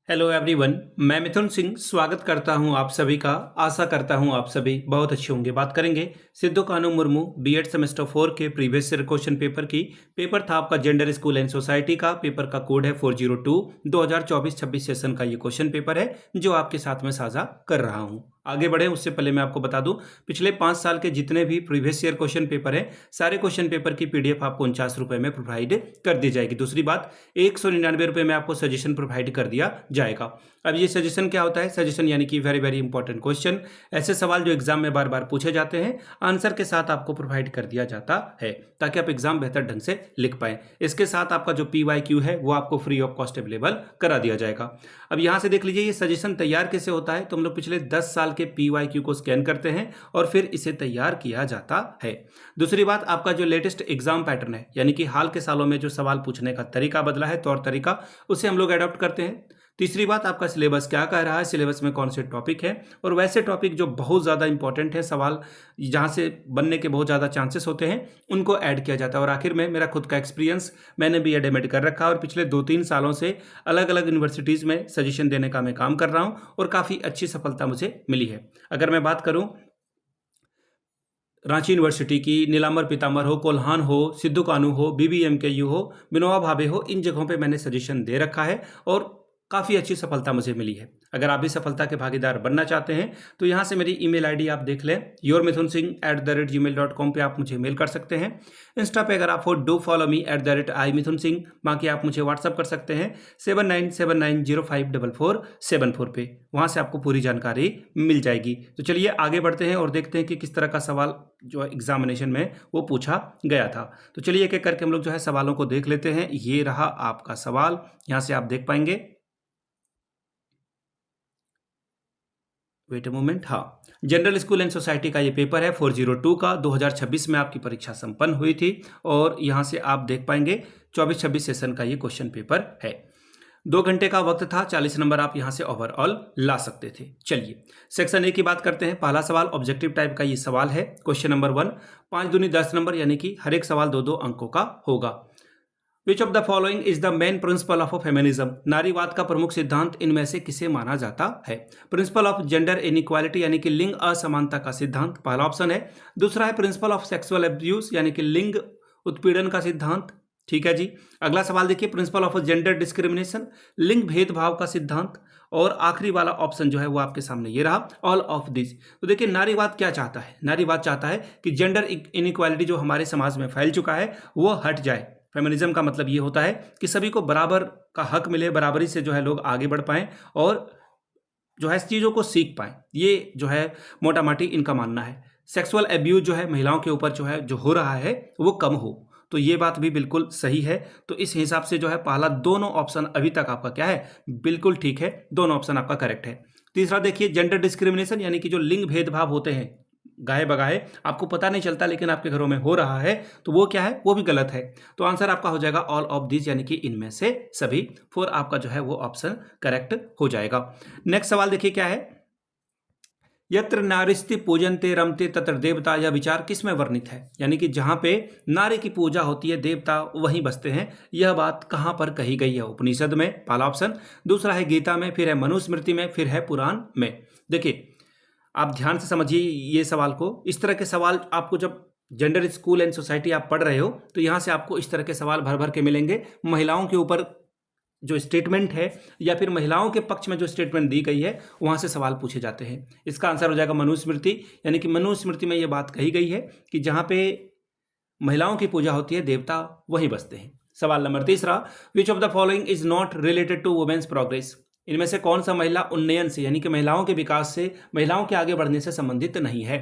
Hello everyone, मैं मिथुन सिंह स्वागत करता हूं आप सभी का। आशा करता हूं आप सभी बहुत अच्छे होंगे। बात करेंगे सिद्धू कानू मुर्मू बीएड सेमेस्टर 4 के प्रीवियस ईयर क्वेश्चन पेपर की। पेपर था आपका जेंडर स्कूल एंड सोसाइटी का। पेपर का कोड है 402। 2024-26 सेशन का ये क्वेश्चन पेपर है जो आपके साथ में साझा कर रहा हूं। आगे बढ़े उससे पहले मैं आपको बता दूं, पिछले 5 साल के जितने भी प्रीवियस ईयर क्वेश्चन पेपर है, सारे क्वेश्चन पेपर की पीडीएफ आपको 49 रुपए में प्रोवाइड कर दी जाएगी। दूसरी बात, 199 रुपए में आपको सजेशन प्रोवाइड कर दिया जाएगा। अब ये सजेशन क्या होता है? सजेशन यानी कि वेरी वेरी इंपॉर्टेंट क्वेश्चन, ऐसे सवाल जो एग्जाम में बार बार पूछे जाते हैं, आंसर के साथ आपको प्रोवाइड कर दिया जाता है ताकि आप एग्जाम बेहतर ढंग से लिख पाएं। इसके साथ आपका जो PYQ है वो आपको फ्री ऑफ कॉस्ट अवेलेबल करा दिया जाएगा। अब यहां से देख लीजिए ये सजेशन तैयार कैसे होता है। तो हम लोग पिछले 10 साल के PYQ को स्कैन करते हैं और फिर इसे तैयार किया जाता है। दूसरी बात, आपका जो लेटेस्ट एग्जाम पैटर्न है यानी कि हाल के सालों में जो सवाल पूछने का तरीका बदला है, तौर तरीका, उसे हम लोग अडॉप्ट करते हैं। तीसरी बात, आपका सिलेबस क्या कह रहा है, सिलेबस में कौन से टॉपिक है, और वैसे टॉपिक जो बहुत ज़्यादा इंपॉर्टेंट है, सवाल जहाँ से बनने के बहुत ज़्यादा चांसेस होते हैं, उनको ऐड किया जाता है। और आखिर में मेरा खुद का एक्सपीरियंस, मैंने भी एड कर रखा है और पिछले 2-3 सालों से अलग अलग यूनिवर्सिटीज़ में सजेशन देने का मैं काम कर रहा हूँ और काफ़ी अच्छी सफलता मुझे मिली है। अगर मैं बात करूँ रांची यूनिवर्सिटी की, नीलांबर पीतांबर हो, कोल्हान हो, सिद्धू कानू हो, BBMKU हो, विनोबा भावे हो, इन जगहों पे मैंने सजेशन दे रखा है और काफ़ी अच्छी सफलता मुझे मिली है। अगर आप भी सफलता के भागीदार बनना चाहते हैं तो यहाँ से मेरी ईमेल आईडी आप देख लें, yourmithunsingh@gmail.com पे आप मुझे मेल कर सकते हैं। इंस्टा पे अगर आप हो, डू फॉलो मी @imithunsingh। बाकी आप मुझे व्हाट्सअप कर सकते हैं 7979054474 पे। वहाँ से आपको पूरी जानकारी मिल जाएगी। तो चलिए आगे बढ़ते हैं और देखते हैं कि किस तरह का सवाल जो एग्जामिनेशन में वो पूछा गया था। तो चलिए एक एक करके हम लोग जो है सवालों को देख लेते हैं। ये रहा आपका सवाल, यहाँ से आप देख पाएंगे। Wait a moment. हाँ, जनरल स्कूल एंड सोसाइटी का ये पेपर है 402 का। 2026 में आपकी परीक्षा संपन्न हुई थी और यहाँ से आप देख पाएंगे 24-26 सेशन का ये क्वेश्चन पेपर है। 2 घंटे का वक्त था, 40 नंबर आप यहाँ से ओवरऑल ला सकते थे। चलिए सेक्शन ए की बात करते हैं। पहला सवाल ऑब्जेक्टिव टाइप का ये सवाल है। क्वेश्चन नंबर 1, 5 दूनी 10 नंबर यानी कि हर एक सवाल 2-2 अंकों का होगा। विच of the following is the main principle of feminism? नारीवाद का प्रमुख सिद्धांत इनमें से किसे माना जाता है? प्रिंसिपल ऑफ जेंडर इनइक्वालिटी यानी कि लिंग असमानता का सिद्धांत, पहला ऑप्शन है। दूसरा है प्रिंसिपल ऑफ सेक्सुअल एब्यूज यानी कि लिंग उत्पीड़न का सिद्धांत। ठीक है जी। अगला सवाल देखिए, प्रिंसिपल ऑफ जेंडर डिस्क्रिमिनेशन, लिंग भेदभाव का सिद्धांत। और आखिरी वाला ऑप्शन जो है वो आपके सामने ये रहा, ऑल ऑफ दिस। तो देखिए नारीवाद क्या चाहता है? नारीवाद चाहता है कि जेंडर इनइक्वालिटी जो हमारे समाज में फैल चुका है वो हट जाए। फेमिनिज्म का मतलब ये होता है कि सभी को बराबर का हक मिले, बराबरी से जो है लोग आगे बढ़ पाएं और जो है इस चीज़ों को सीख पाएं। ये जो है मोटा माटी इनका मानना है। सेक्सुअल एब्यूज जो है महिलाओं के ऊपर जो है जो हो रहा है वो कम हो, तो ये बात भी बिल्कुल सही है। तो इस हिसाब से जो है पहला दोनों ऑप्शन अभी तक आपका क्या है, बिल्कुल ठीक है, दोनों ऑप्शन आपका करेक्ट है। तीसरा देखिए, जेंडर डिस्क्रिमिनेशन यानी कि जो लिंग भेदभाव होते हैं गाहे बगाहे, आपको पता नहीं चलता लेकिन आपके घरों में हो रहा है, तो वो क्या है, वो भी गलत है। तो आंसर आपका हो जाएगा ऑल ऑफ दिस यानी कि इनमें से सभी। 4 आपका जो है वो ऑप्शन करेक्ट हो जाएगा। नेक्स्ट सवाल देखिए क्या है, यत्र नारीस्ति पूजन्ते रमते तत्र देवता, यह विचार किस में वर्णित है? यानी कि जहां पे नारी की पूजा होती है देवता वहीं बसते हैं, यह बात कहां पर कही गई है? उपनिषद में, पहला ऑप्शन। दूसरा है गीता में, फिर है मनुस्मृति में, फिर है पुराण में। देखिए आप ध्यान से समझिए ये सवाल को। इस तरह के सवाल आपको जब जेंडर स्कूल एंड सोसाइटी आप पढ़ रहे हो तो यहाँ से आपको इस तरह के सवाल भर भर के मिलेंगे। महिलाओं के ऊपर जो स्टेटमेंट है या फिर महिलाओं के पक्ष में जो स्टेटमेंट दी गई है वहाँ से सवाल पूछे जाते हैं। इसका आंसर हो जाएगा मनुस्मृति, यानी कि मनुस्मृति में ये बात कही गई है कि जहाँ पे महिलाओं की पूजा होती है देवता वहीं बसते हैं। सवाल नंबर तीसरा, which of the following is not related to women's progress? इनमें से कौन सा महिला उन्नयन से यानी कि महिलाओं के विकास से, महिलाओं के आगे बढ़ने से संबंधित नहीं है?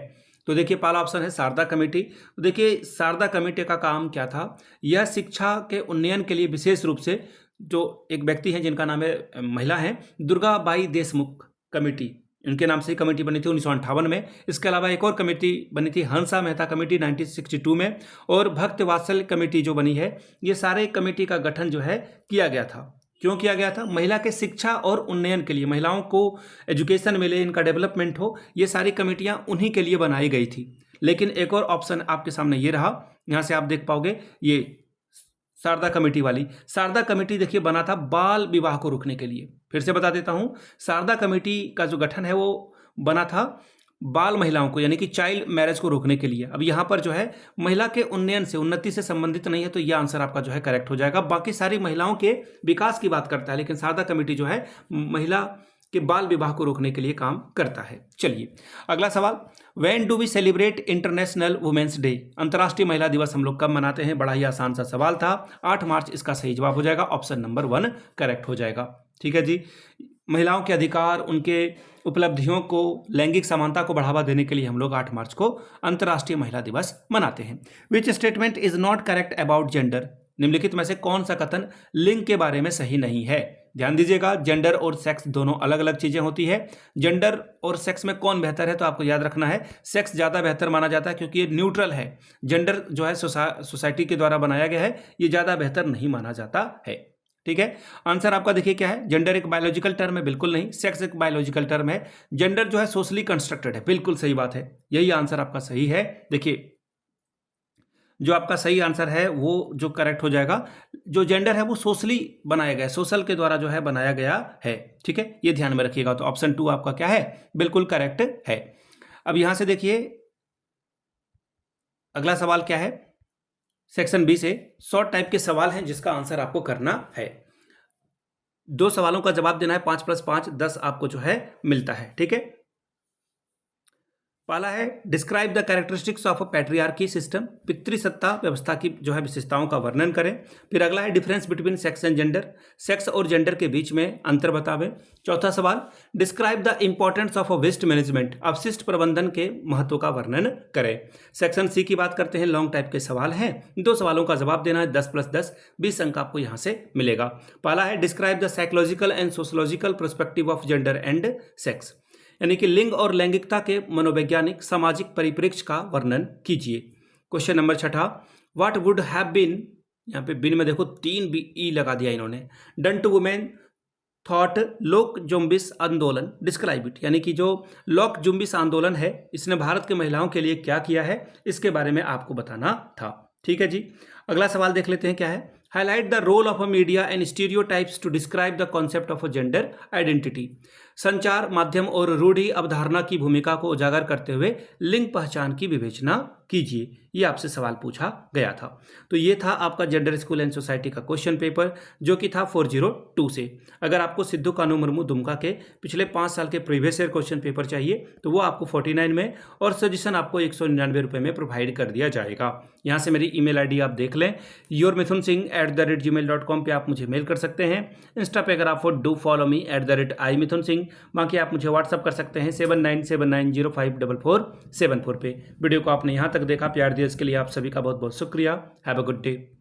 तो देखिए पहला ऑप्शन है शारदा कमेटी। तो देखिए शारदा कमेटी का काम क्या था, यह शिक्षा के उन्नयन के लिए विशेष रूप से जो एक व्यक्ति हैं जिनका नाम है, महिला हैं, दुर्गाबाई देशमुख कमेटी, इनके नाम से कमेटी बनी थी 1958 में। इसके अलावा एक और कमेटी बनी थी हंसा मेहता कमेटी 1962 में, और भक्त वात्सल्य कमेटी जो बनी है, ये सारे कमेटी का गठन जो है किया गया था। क्यों किया गया था? महिला के शिक्षा और उन्नयन के लिए, महिलाओं को एजुकेशन मिले, इनका डेवलपमेंट हो, ये सारी कमेटियां उन्हीं के लिए बनाई गई थी। लेकिन एक और ऑप्शन आपके सामने ये रहा, यहाँ से आप देख पाओगे, ये शारदा कमेटी वाली। शारदा कमेटी देखिए बना था बाल विवाह को रोकने के लिए। फिर से बता देता हूं, शारदा कमेटी का जो गठन है वो बना था बाल महिलाओं को यानी कि चाइल्ड मैरिज को रोकने के लिए। अब यहाँ पर जो है महिला के उन्नयन से, उन्नति से संबंधित नहीं है, तो यह आंसर आपका जो है करेक्ट हो जाएगा। बाकी सारी महिलाओं के विकास की बात करता है, लेकिन शारदा कमेटी जो है महिला के बाल विवाह को रोकने के लिए काम करता है। चलिए अगला सवाल, when do we celebrate international women's day? अंतर्राष्ट्रीय महिला दिवस हम लोग कब मनाते हैं? बड़ा ही आसान सा सवाल था, 8 मार्च इसका सही जवाब हो जाएगा। ऑप्शन नंबर 1 करेक्ट हो जाएगा। ठीक है जी, महिलाओं के अधिकार, उनके उपलब्धियों को, लैंगिक समानता को बढ़ावा देने के लिए हम लोग 8 मार्च को अंतर्राष्ट्रीय महिला दिवस मनाते हैं। Which statement is not correct about gender? निम्नलिखित में से कौन सा कथन लिंग के बारे में सही नहीं है? ध्यान दीजिएगा, जेंडर और सेक्स दोनों अलग अलग चीजें होती है। जेंडर और सेक्स में कौन बेहतर है? तो आपको याद रखना है सेक्स ज्यादा बेहतर माना जाता है, क्योंकि ये न्यूट्रल है। जेंडर जो है सोसाइटी के द्वारा बनाया गया है, ये ज्यादा बेहतर नहीं माना जाता है। ठीक है, आंसर आपका देखिए क्या है। जेंडर एक बायोलॉजिकल टर्म है, बिल्कुल नहीं। सेक्स एक बायोलॉजिकल टर्म है। जेंडर जो है सोशली कंस्ट्रक्टेड है, बिल्कुल सही बात है। यही आंसर आपका सही है। देखिए जो आपका सही आंसर है वो जो करेक्ट हो जाएगा, जो जेंडर है वो सोशली बनाया गया है, सोशल के द्वारा जो है बनाया गया है। ठीक है, ये ध्यान में रखिएगा। तो ऑप्शन 2 आपका क्या है? बिल्कुल करेक्ट है। अब यहां से देखिए अगला सवाल क्या है, सेक्शन बी से शॉर्ट टाइप के सवाल हैं जिसका आंसर आपको करना है। 2 सवालों का जवाब देना है, 5 + 5 10 आपको जो है मिलता है। ठीक है, पहला है describe the characteristics of a patriarchy system, पितृसत्ता व्यवस्था की जो है विशेषताओं का वर्णन करें। फिर अगला है difference between sex and gender, sex और जेंडर के बीच में अंतर बतावें। चौथा सवाल describe the importance of a waste management, अपशिष्ट प्रबंधन के महत्व का वर्णन करें। सेक्शन सी की बात करते हैं, लॉन्ग टाइप के सवाल हैं। 2 सवालों का जवाब देना है, 10 + 10 20 अंक आपको यहां से मिलेगा। पहला है describe the psychological and sociological perspective of gender and sex, यानी कि लिंग और लैंगिकता के मनोवैज्ञानिक सामाजिक परिप्रेक्ष्य का वर्णन कीजिए। Question number 6, what would have been, यहाँ पे बिन में देखो 3 ई लगा दिया इन्होंने, डन टू वुमेन थॉट लोक जुम्बिश आंदोलन, डिस्क्राइब इट, यानी कि जो लोक जुम्बिश आंदोलन है इसने भारत के महिलाओं के लिए क्या किया है, इसके बारे में आपको बताना था। ठीक है जी, अगला सवाल देख लेते हैं क्या है। Highlight the role of a media and stereotypes to describe the concept of a gender identity, संचार माध्यम और रूढ़ि अवधारणा की भूमिका को उजागर करते हुए लिंग पहचान की विवेचना कीजिए। ये आपसे सवाल पूछा गया था। तो ये था आपका जेंडर स्कूल एंड सोसाइटी का क्वेश्चन पेपर, जो कि था 402 से। अगर आपको सिद्धू कानू मुर्मू दुमका के पिछले 5 साल के प्रीवियस ईयर क्वेश्चन पेपर चाहिए तो वो आपको 49 में और सजेशन आपको 199 रुपये में प्रोवाइड कर दिया जाएगा। यहाँ से मेरी email ID आप देख लें, yourmithunsingh@gmail.com पे आप मुझे मेल कर सकते हैं। इंस्टा पे अगर आप डू फॉलो मी @imithunsingh, बाकी आप मुझे व्हाट्सअप कर सकते हैं 7979054474 पे। वीडियो को आपने यहाँ तक देखा, प्यार दिया इसके लिए आप सभी का बहुत बहुत शुक्रिया। Have a good day.